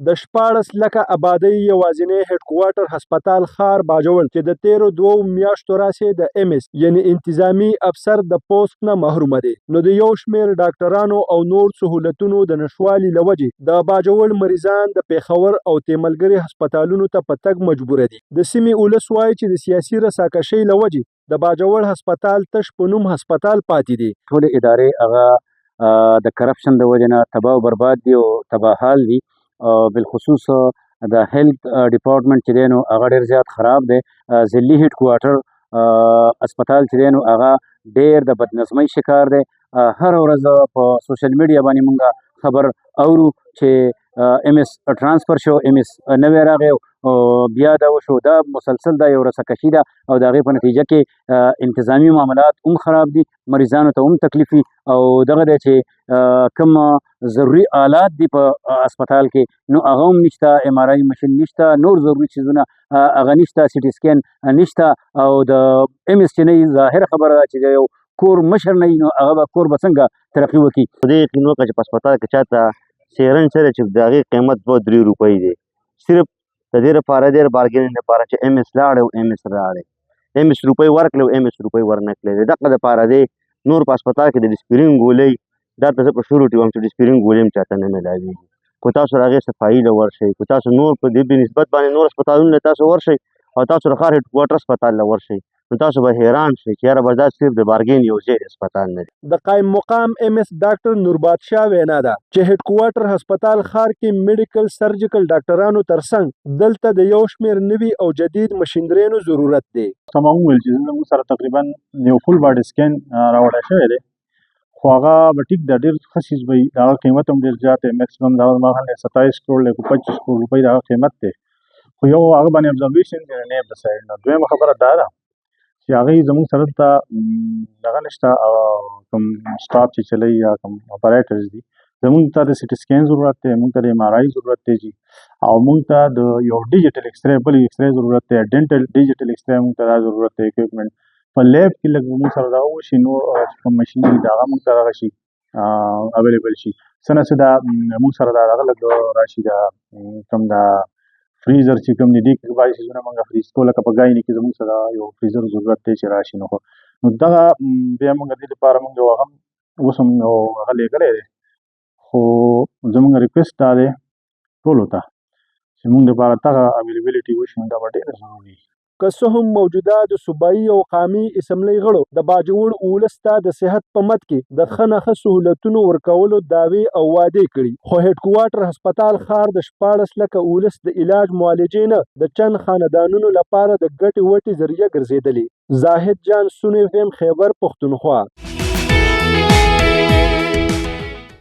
د 14 لکه آبادۍ یوازینی هډ کوارټر هسپتال ښار باجوړ چې د تیرو 2 میاشتو راسې د ایم اس یعنی انتظامی افسر د پوسټ نه محروم دي، نو د یو شمیر ډاکټرانو او نور سہولتونو د نشوالي لوجې د باجوړ مریضان د پیښور او تیملګری هسپتالونو ته په تګ مجبور دي. د سیمې ولس وایي چې د سیاسي رساکشۍ لوجې د باجوړ هسپتال تش په نوم هسپتال پاتې دي. ټول ادارې هغه د کرپشن د وجې نه تباه او برباد دي او تباه حال دي. بالخصوص د هیلث ډپارټمنټ چې دی نو هغه ډېر زیات خراب دی. ضلعي هیډ کوارټر هسپتال چې دی نو هغه ډېر د بدنظمۍ شکار دی. هر ورځ په سوشل میډیا باندې مونږ خبر اورو چې ایم اس ټرانسفر شو، ایم اس نوی راغی او بیا دا وشو. دا مسلسل دا یو رسکشي ده او د هغې په نتیجه کې انتظامي معاملات هم خراب دي، مریضانو ته هم تکلیف وي او دغه دی چې کوم ضروري آلات دي په هسپتال کې نو هغه هم نشته، ایم آر آی مشین نشته، نور ضروري چیزونه هغه نشته، سی ټي سکین نشته او د ایم اس چې نه وي ظاهره خبره ده چې د یو کور مشر نه وي نو هغه به کور به څنګه ترقي وکړي. په دې یقین وکړه چې په هسپتال کې چاته سیرن چره چې د هغې قیمت 2-3 روپۍ دی، صرف د دې لپاره دی بارګینګ لپاره چې ایم اس لاړی او ایم اس راغی، ایم اس روپۍ ورکړې او ایم اس روپۍ ورنکړې. دغه دپاره دی نور په هسپتال کې د ډسپرین ګولۍ دا ته زه په شورټي وایم چې ډسپرین ګولۍ هم چاته نه میلاوېږي. کو تاسو د هغې صفایي له ورشئ، کو تاسو نور په دې بنسبت باندې نور هسپتالونو ته تاسو ورشئ او تاسو د ښار هیډ کوارټر هسپتال له ورشئ نو تاسو به حیران شئ چې یاره بس دا صرف د بارګین یو ځای هسپتال نه دی. د قایم مقام ایم اس ډاکټر نور بادشاه وینا ده چې هډ کوارټر هسپتال ښار کې میډیکل سرجیکل ډاکټرانو ترڅنګ دلته د یو شمیر نوي او جدید مشینرینو ضرورت دی. سمه وویل چې زموږ سره تقریبا یو فل باډي سکین راوړی شوی دی، خو هغه به ټیک ده ډېر ښه څیز به وي، د هغه قیمت هم ډېر زیات دی، میکسیمم د هغه مهال 27 کروړ دی، 25 کروړ روپۍ د هغه قیمت دی، خو یو هغه باندې ابزرویشن دی نه د سایډ نه. دویمه خبره دا ده چې هغې زموږ سره دلته دغه نشته، کوم سټاف چې چلوي یا کوم اپریټرز دي، زموږ ته د سټي سکین ضرورت دی، موږ ته د ایم آر آی ضرورت دی جي، او موږ ته د یو ډیجیټل ایکسرې بل ایکسرې ضرورت دی، ډینټل ډیجیټل ایکسرې موږ ته دا ضرورت دی، اکوپمنټ په لیب کې لږ موږ سره دغه وشي، نور چې کوم مشین دي د هغه موږ ته دغه شي اویلیبل شي. څه نه څه دا موږ سره دا دغه لږ راشي، دا کوم دا فریزر چې کوم دي ډېر بعضې څیزونه موږ فریز کوو، لکه په ګایني کې زموږ سره یو فریزر ضرورت دی چې راشي. نو دغه بیا موږ دې لپاره موږ یو هغه هم اوس هم یو هغه لیږلی دی، خو زموږ ریکویسټ دا دی ټولو ته چې موږ دپاره دغه اویلیبلیټي وشي نو دا به ډېره ضروري. که څه هم موجوده د صوبایي او قامي اسمبلۍ غړو د باجوړ ولس ته د صحت په مد کې د ښه نه ښه سهولتونو ورکولو دعوې او وعدې کړي، خو هډ کوارټر هسپتال ښار د 14 لکه ولس د علاج معالجې نه د چند خاندانونو لپاره د ګټې وټې ذریعه ګرځېدلې. زاهد جان سون اف ام خیبر پښتونخوا.